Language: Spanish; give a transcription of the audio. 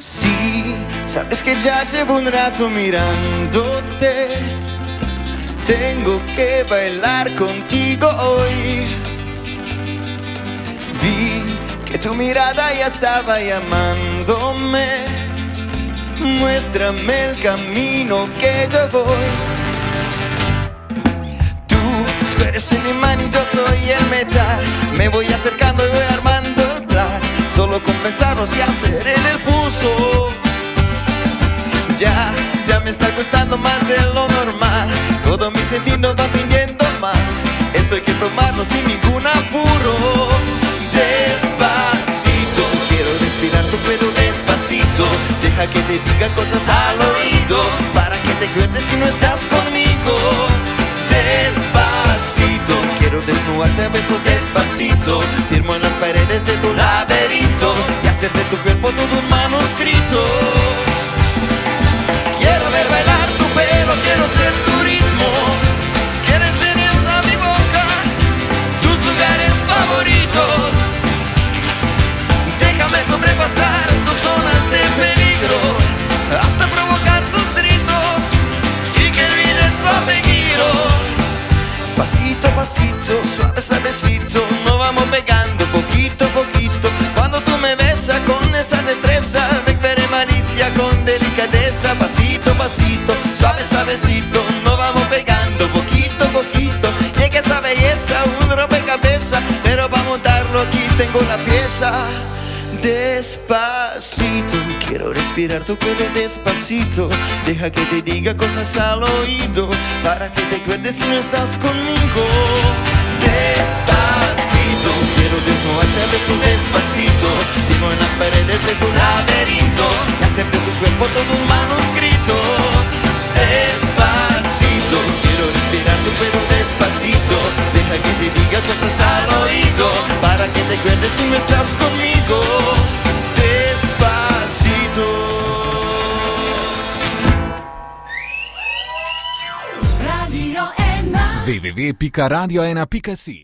Sí, sabes que ya llevo un rato mirándote. Tengo que bailar contigo hoy. Vi que tu mirada ya estaba llamándome. Muéstrame el camino que yo voy. Tú eres el imán y yo soy el metal. Me voy acercando y voy armando el plan. Solo con pensarnos y hacer en el pulso. Ya me está costando más de lo normal. Todo mi sentido va pidiendo más. Esto hay que tomarlo sin ningún apuro. Despacito, quiero respirar tu pelo despacito. Deja que te diga cosas al oído, para que te acuerdes si no estás conmigo. Despacito, quiero desnudarte a besos despacito. Firmo en las paredes de tu laberinto y hacer de tu cuerpo todo un manuscrito. Quiero ver bailar tu pelo, quiero ser tu ritmo. Que le enseñes a mi boca tus lugares favoritos. Déjame sobrepasar tus zonas de peligro, hasta provocar tus gritos y que olvides tu apellido. Pasito a pasito, suave suavecito, nos vamos pegando poquito a poquito. Cuando tú me besas con esa destreza, me veré malicia con delicadeza. Pasito a pasito, suave suavecito, nos vamos pegando poquito a poquito. Llega esa belleza, un rompecabezas, pero para montarlo aquí tengo la pieza. Despacito, quiero respirar tu pelo despacito. Deja que te diga cosas al oído, para que te acuerdes si no estás conmigo. Despacito, quiero desnudarte a besos despacito. Firmo en las paredes de tu laberinto y hacer de tu cuerpo todo un manuscrito. Despacito, quiero respirar tu pelo despacito. Deja que te diga cosas al oído, para que te acuerdes si no estás conmigo. Despacito. www.radioena.it